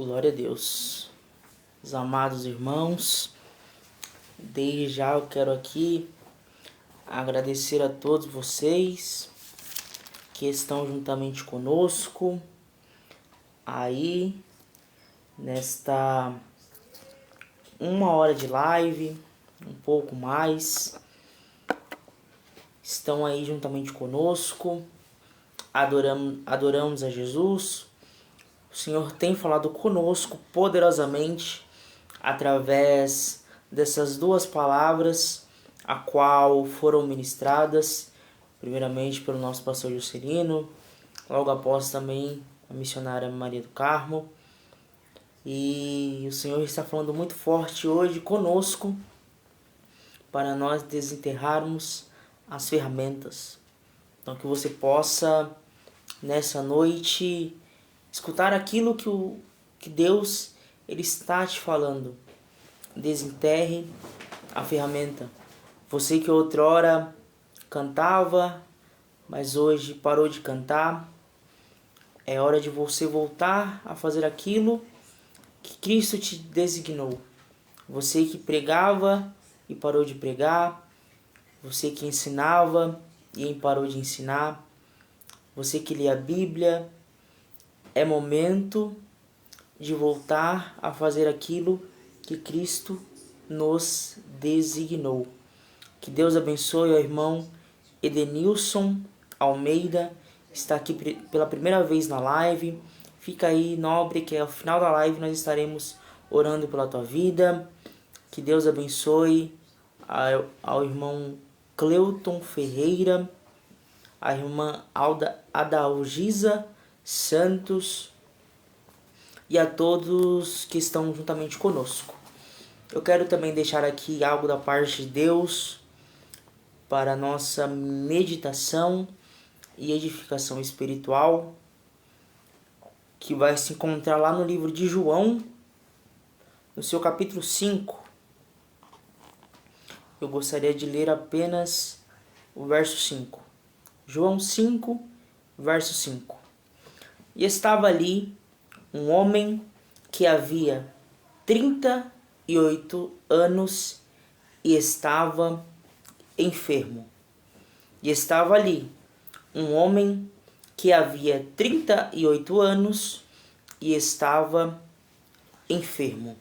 Glória a Deus. Os amados irmãos, desde já eu quero aqui agradecer a todos vocês que estão juntamente conosco aí nesta 1 hora de live, um pouco mais. Estão aí juntamente conosco, adoramos a Jesus. O Senhor tem falado conosco poderosamente através dessas duas palavras, a qual foram ministradas, primeiramente pelo nosso pastor Juscelino, logo após também a missionária Maria do Carmo. E o Senhor está falando muito forte hoje conosco para nós desenterrarmos as ferramentas. Então que você possa, nessa noite, escutar aquilo que Deus ele está te falando. Desenterre a ferramenta. Você que outrora cantava, mas hoje parou de cantar, é hora de você voltar a fazer aquilo que Cristo te designou. Você que pregava e parou de pregar, você que ensinava e parou de ensinar, você que lê a Bíblia, é momento de voltar a fazer aquilo que Cristo nos designou. Que Deus abençoe o irmão Edenilson Almeida, está aqui pela primeira vez na live. Fica aí, nobre, que ao final da live nós estaremos orando pela tua vida. Que Deus abençoe ao irmão Cleuton Ferreira, a irmã Adalgisa Santos e a todos que estão juntamente conosco. Eu quero também deixar aqui algo da parte de Deus para a nossa meditação e edificação espiritual, que vai se encontrar lá no livro de João, no seu capítulo 5. Eu gostaria de ler apenas o verso 5. João 5, verso 5. E estava ali um homem que havia 38 anos e estava enfermo. E estava ali um homem que havia 38 anos e estava enfermo.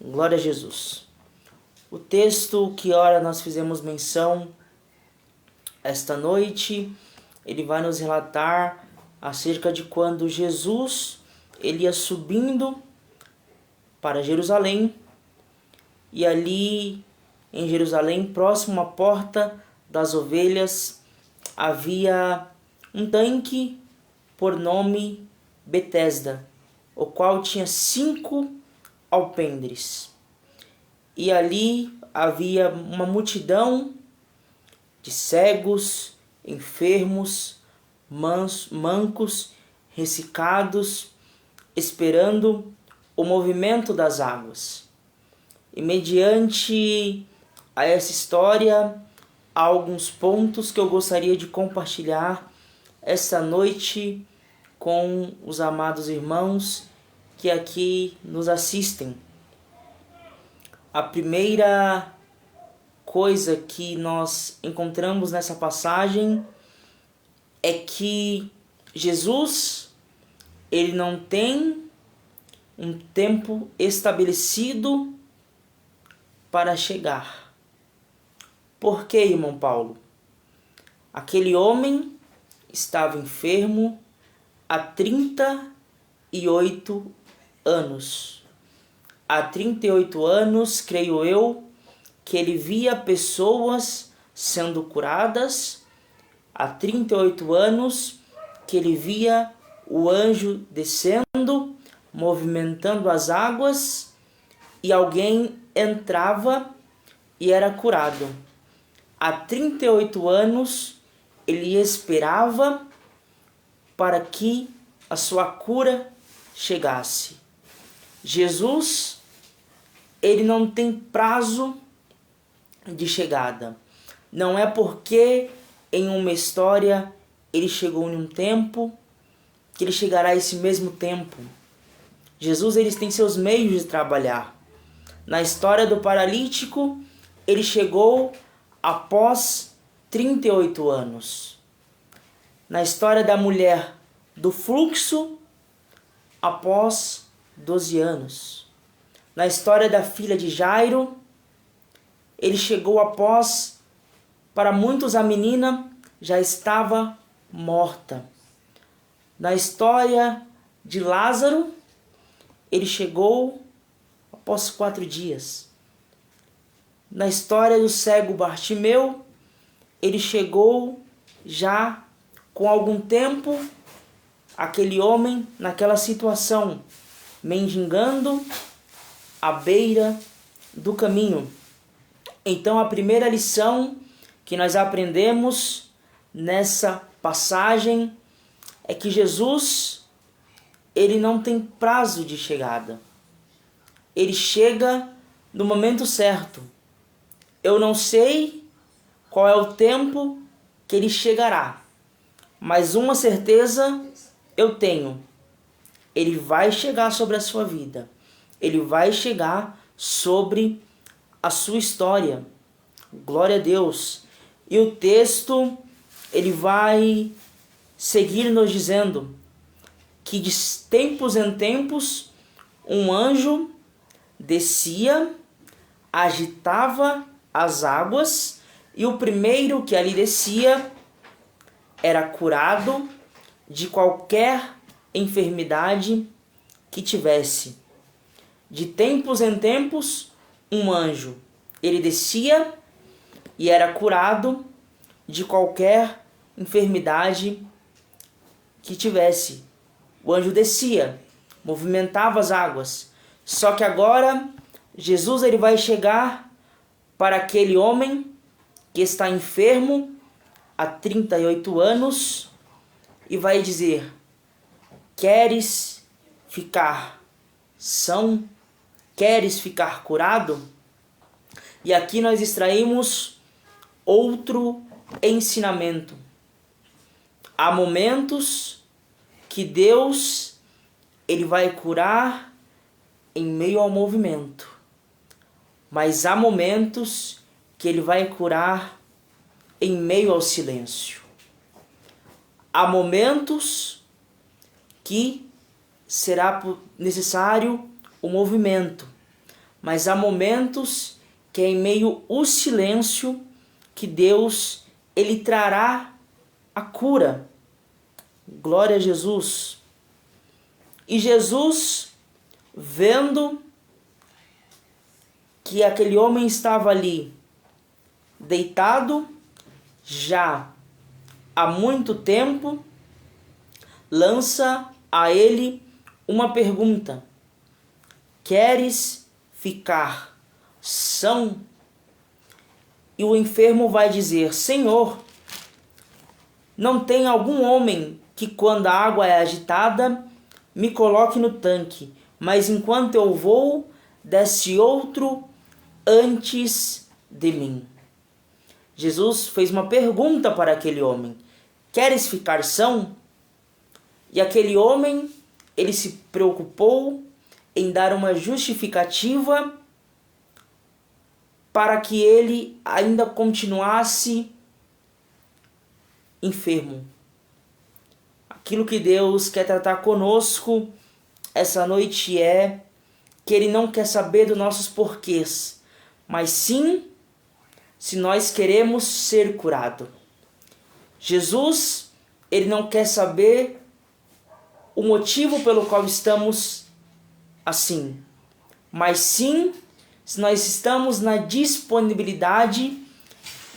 Glória a Jesus. O texto que ora nós fizemos menção esta noite, ele vai nos relatar acerca de quando Jesus ele ia subindo para Jerusalém, e ali em Jerusalém, próximo à porta das ovelhas, havia um tanque por nome Betesda, o qual tinha 5 alpendres. E ali havia uma multidão de cegos, enfermos, mancos, ressecados, esperando o movimento das águas. E mediante a essa história, há alguns pontos que eu gostaria de compartilhar esta noite com os amados irmãos que aqui nos assistem. A primeira coisa que nós encontramos nessa passagem é que Jesus ele não tem um tempo estabelecido para chegar. Por quê, irmão Paulo? Aquele homem estava enfermo há 38 anos. Há 38 anos, creio eu, que ele via pessoas sendo curadas. Há 38 anos que ele via o anjo descendo, movimentando as águas, e alguém entrava e era curado. Há 38 anos ele esperava para que a sua cura chegasse. Jesus, ele não tem prazo de chegada. Não é porque em uma história ele chegou em um tempo que ele chegará a esse mesmo tempo. Jesus ele tem seus meios de trabalhar. Na história do paralítico, ele chegou após 38 anos. Na história da mulher do fluxo, após 12 anos. Na história da filha de Jairo, ele chegou após, para muitos a menina já estava morta. Na história de Lázaro, ele chegou após 4 dias. Na história do cego Bartimeu, ele chegou já com algum tempo, aquele homem naquela situação, mendigando à beira do caminho. Então a primeira lição que nós aprendemos nessa passagem é que Jesus, ele não tem prazo de chegada. Ele chega no momento certo. Eu não sei qual é o tempo que ele chegará, mas uma certeza eu tenho. Ele vai chegar sobre a sua vida. Ele vai chegar sobre a sua história. Glória a Deus. E o texto, ele vai seguir nos dizendo que de tempos em tempos um anjo descia, agitava as águas, e o primeiro que ali descia era curado de qualquer enfermidade que tivesse. De tempos em tempos, um anjo, ele descia e era curado de qualquer enfermidade que tivesse. O anjo descia, movimentava as águas. Só que agora, Jesus ele vai chegar para aquele homem que está enfermo há 38 anos e vai dizer: queres ficar são? Queres ficar curado? E aqui nós extraímos outro ensinamento. Há momentos que Deus ele vai curar em meio ao movimento, mas há momentos que ele vai curar em meio ao silêncio. Há momentos que será necessário o movimento, mas há momentos que é em meio ao silêncio que Deus ele trará a cura. Glória a Jesus. E Jesus, vendo que aquele homem estava ali deitado já há muito tempo, lança a ele uma pergunta: queres ficar são? E o enfermo vai dizer: Senhor, não tem algum homem que quando a água é agitada me coloque no tanque, mas enquanto eu vou, desce outro antes de mim. Jesus fez uma pergunta para aquele homem: queres ficar são? E aquele homem, ele se preocupou em dar uma justificativa para que ele ainda continuasse enfermo. Aquilo que Deus quer tratar conosco essa noite é que Ele não quer saber dos nossos porquês, mas sim se nós queremos ser curados. Jesus, Ele não quer saber o motivo pelo qual estamos assim, mas sim se nós estamos na disponibilidade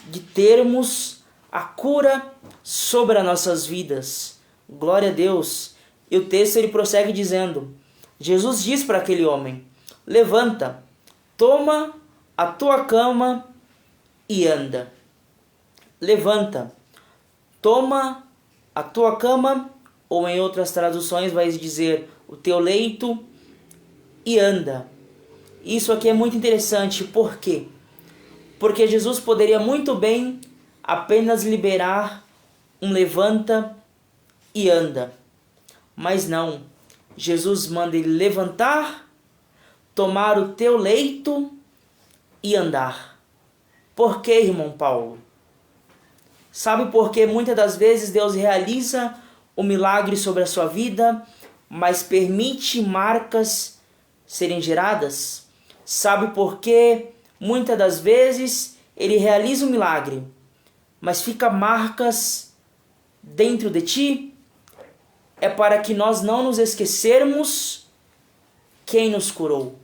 de termos a cura sobre as nossas vidas. Glória a Deus. E o texto ele prossegue dizendo: Jesus diz para aquele homem: levanta, toma a tua cama e anda. Levanta, toma a tua cama, ou em outras traduções vai dizer o teu leito, e anda. Isso aqui é muito interessante. Por quê? Porque Jesus poderia muito bem apenas liberar um levanta e anda. Mas não. Jesus manda ele levantar, tomar o teu leito e andar. Por que, irmão Paulo? Sabe por que muitas das vezes Deus realiza o milagre sobre a sua vida, mas permite marcas serem geradas? Sabe por que muitas das vezes Ele realiza o milagre, mas fica marcas dentro de ti? É para que nós não nos esquecermos quem nos curou.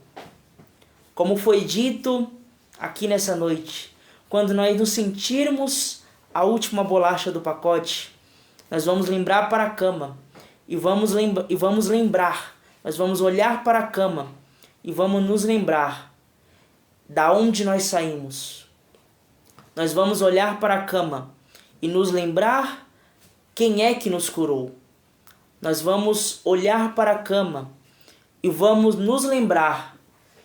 Como foi dito aqui nessa noite, quando nós nos sentirmos a última bolacha do pacote, nós vamos lembrar para a cama e vamos lembrar, nós vamos olhar para a cama e vamos nos lembrar da onde nós saímos. Nós vamos olhar para a cama e nos lembrar quem é que nos curou. Nós vamos olhar para a cama e vamos nos lembrar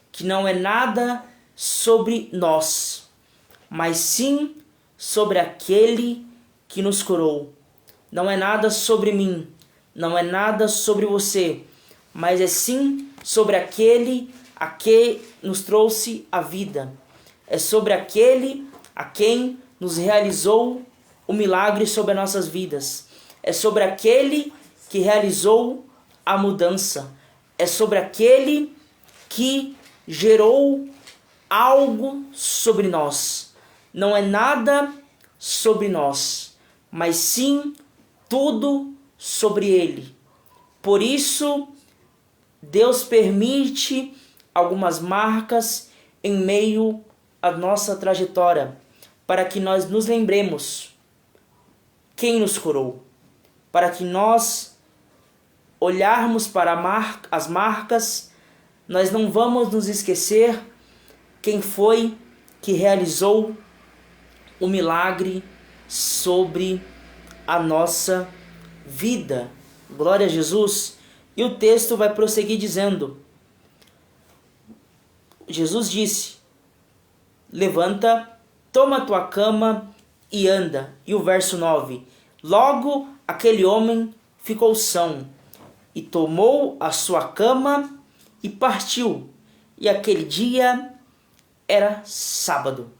que não é nada sobre nós, mas sim sobre aquele que nos curou. Não é nada sobre mim, não é nada sobre você, mas é sim sobre aquele a que nos trouxe a vida. É sobre aquele a quem nos realizou o milagre sobre as nossas vidas. É sobre aquele que realizou a mudança. É sobre aquele que gerou algo sobre nós. Não é nada sobre nós, mas sim tudo sobre Ele. Por isso, Deus permite algumas marcas em meio à nossa trajetória, para que nós nos lembremos quem nos curou, para que nós olharmos para as marcas, nós não vamos nos esquecer quem foi que realizou o milagre sobre a nossa vida. Glória a Jesus. E o texto vai prosseguir dizendo: Jesus disse: levanta, toma a tua cama e anda. E o verso 9: logo aquele homem ficou são, e tomou a sua cama e partiu. E aquele dia era sábado.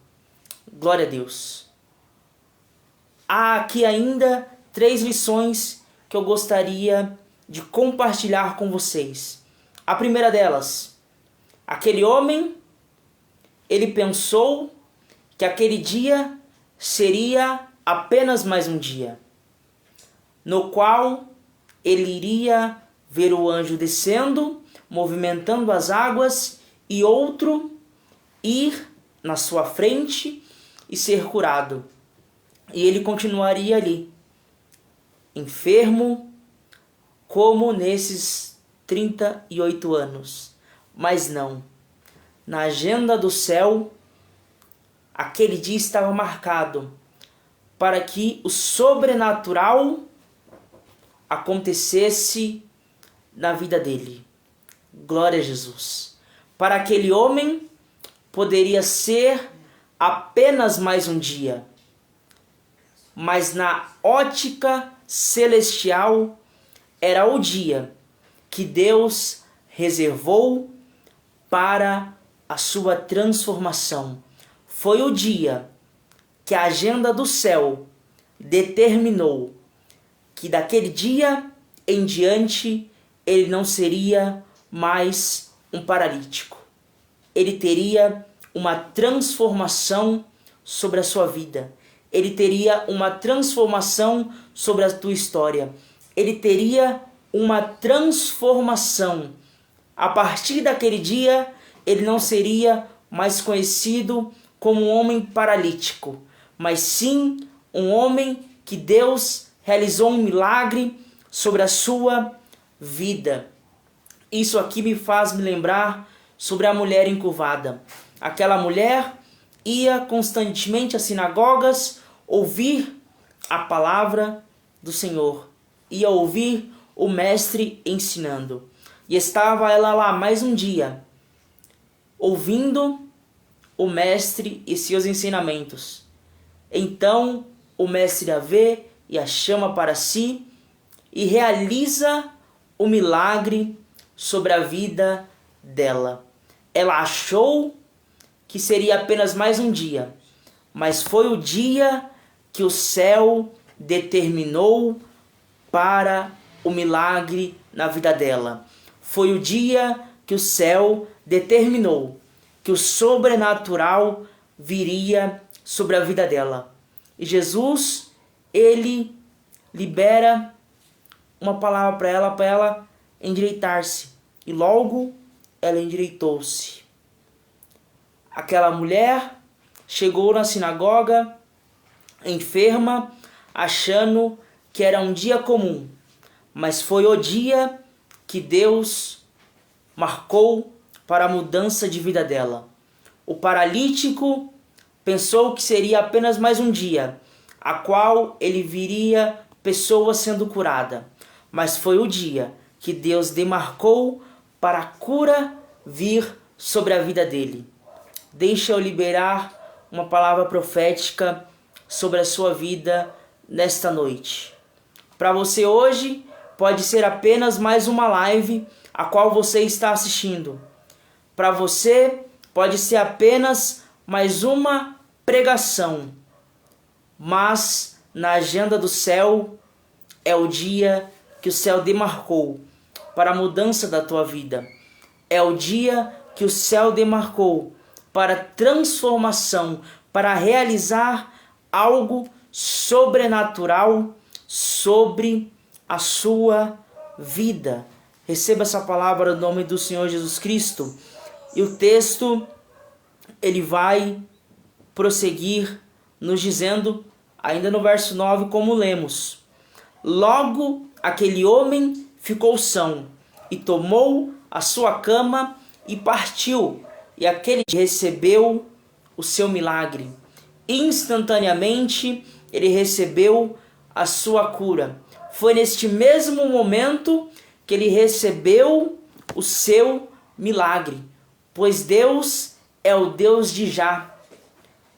Glória a Deus. Há aqui ainda 3 lições que eu gostaria de compartilhar com vocês. A primeira delas: aquele homem, ele pensou que aquele dia seria apenas mais um dia, no qual ele iria ver o anjo descendo, movimentando as águas, e outro ir na sua frente e ser curado. E ele continuaria ali, enfermo, como nesses 38 anos. Mas não. Na agenda do céu, aquele dia estava marcado para que o sobrenatural acontecesse na vida dele. Glória a Jesus. Para aquele homem, poderia ser apenas mais um dia, mas na ótica celestial era o dia que Deus reservou para a sua transformação. Foi o dia que a agenda do céu determinou que daquele dia em diante ele não seria mais um paralítico. Ele teria uma transformação sobre a sua vida. Ele teria uma transformação sobre a tua história. Ele teria uma transformação. A partir daquele dia, ele não seria mais conhecido como um homem paralítico, mas sim um homem que Deus realizou um milagre sobre a sua vida. Isso aqui me faz me lembrar sobre a mulher encurvada. Aquela mulher ia constantemente às sinagogas ouvir a palavra do Senhor, ia ouvir o mestre ensinando. E estava ela lá mais um dia, ouvindo o mestre e seus ensinamentos. Então o mestre a vê e a chama para si e realiza o milagre sobre a vida dela. Ela achou que seria apenas mais um dia, mas foi o dia que o céu determinou para o milagre na vida dela. Foi o dia que o céu determinou que o sobrenatural viria sobre a vida dela. E Jesus, ele libera uma palavra para ela endireitar-se. E logo ela endireitou-se. Aquela mulher chegou na sinagoga enferma, achando que era um dia comum, mas foi o dia que Deus marcou para a mudança de vida dela. O paralítico pensou que seria apenas mais um dia, a qual ele viria pessoa sendo curada, mas foi o dia que Deus demarcou para a cura vir sobre a vida dele. Deixa eu liberar uma palavra profética sobre a sua vida nesta noite. Para você hoje, pode ser apenas mais uma live a qual você está assistindo. Para você, pode ser apenas mais uma pregação. Mas na agenda do céu, é o dia que o céu demarcou para a mudança da tua vida. É o dia que o céu demarcou para transformação, para realizar algo sobrenatural sobre a sua vida. Receba essa palavra no nome do Senhor Jesus Cristo. E o texto, ele vai prosseguir nos dizendo, ainda no verso 9, como lemos: logo aquele homem ficou são, e tomou a sua cama e partiu, e aquele recebeu o seu milagre. Instantaneamente ele recebeu a sua cura. Foi neste mesmo momento que ele recebeu o seu milagre, pois Deus é o Deus de já.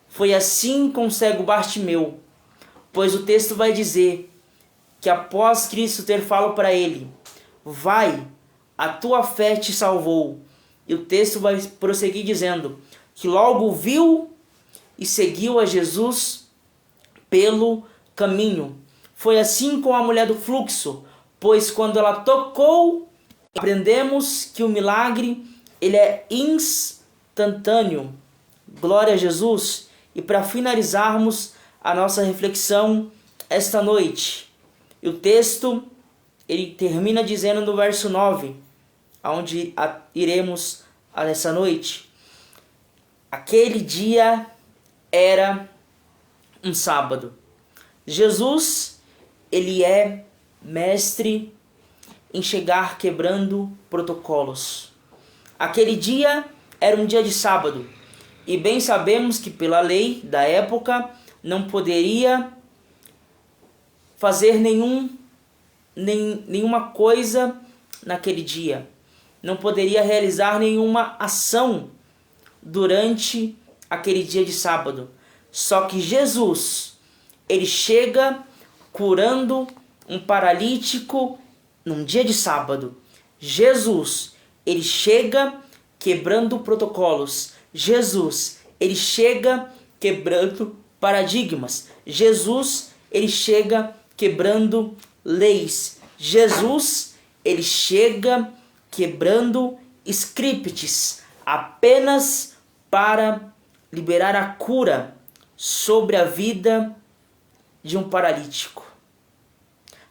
Foi assim com o cego Bartimeu, pois o texto vai dizer que após Cristo ter falado para ele: vai, a tua fé te salvou. E o texto vai prosseguir dizendo que logo viu e seguiu a Jesus pelo caminho. Foi assim com a mulher do fluxo, pois quando ela tocou, aprendemos que o milagre ele é instantâneo. Glória a Jesus. E para finalizarmos a nossa reflexão esta noite, e o texto ele termina dizendo no verso 9, aonde iremos nessa noite: aquele dia era um sábado. Jesus, ele é mestre em chegar quebrando protocolos. Aquele dia era um dia de sábado, e bem sabemos que pela lei da época não poderia fazer nenhuma coisa naquele dia. Não poderia realizar nenhuma ação durante aquele dia de sábado. Só que Jesus, ele chega curando um paralítico num dia de sábado. Jesus, ele chega quebrando protocolos. Jesus, ele chega quebrando paradigmas. Jesus, ele chega quebrando leis. Jesus, ele chega quebrando scripts apenas para liberar a cura sobre a vida de um paralítico.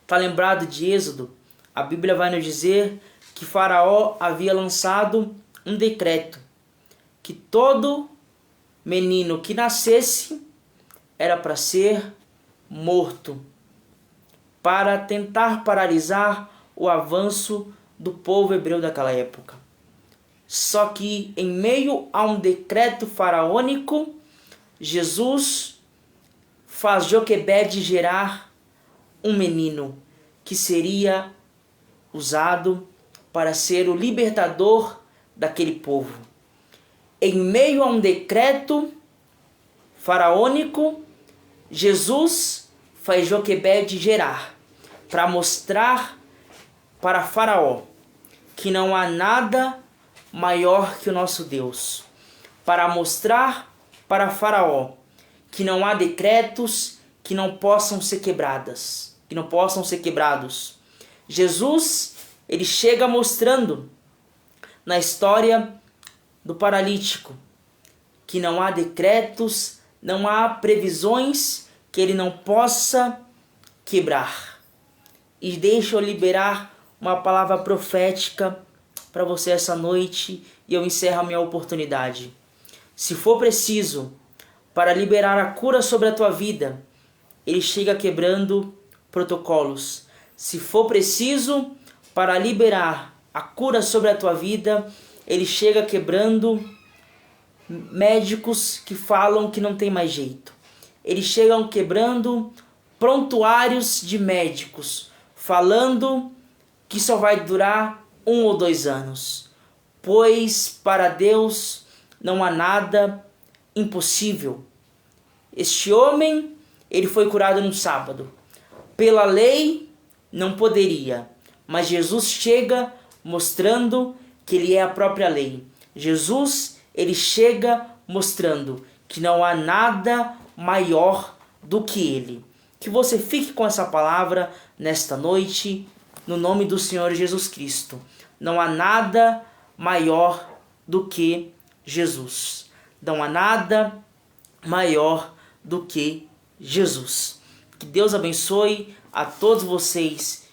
Está lembrado de Êxodo? A Bíblia vai nos dizer que Faraó havia lançado um decreto que todo menino que nascesse era para ser morto, para tentar paralisar o avanço do povo hebreu daquela época. Só que em meio a um decreto faraônico, Jesus faz Joquebede gerar um menino que seria usado para ser o libertador daquele povo. Em meio a um decreto faraônico, Jesus faz Joquebede gerar para mostrar para Faraó que não há nada maior que o nosso Deus, para mostrar para Faraó que não há decretos que não possam ser quebrados. Jesus, ele chega mostrando na história do paralítico que não há decretos, não há previsões que ele não possa quebrar. E deixa eu liberar uma palavra profética para você essa noite e eu encerro a minha oportunidade. Se for preciso para liberar a cura sobre a tua vida, ele chega quebrando protocolos. Se for preciso para liberar a cura sobre a tua vida, ele chega quebrando médicos que falam que não tem mais jeito. Eles chegam quebrando prontuários de médicos, falando que só vai durar 1 ou 2 anos. Pois para Deus não há nada impossível. Este homem, ele foi curado no sábado. Pela lei, não poderia. Mas Jesus chega mostrando que ele é a própria lei. Jesus, ele chega mostrando que não há nada maior do que ele. Que você fique com essa palavra nesta noite, no nome do Senhor Jesus Cristo. Não há nada maior do que Jesus. Não há nada maior do que Jesus. Que Deus abençoe a todos vocês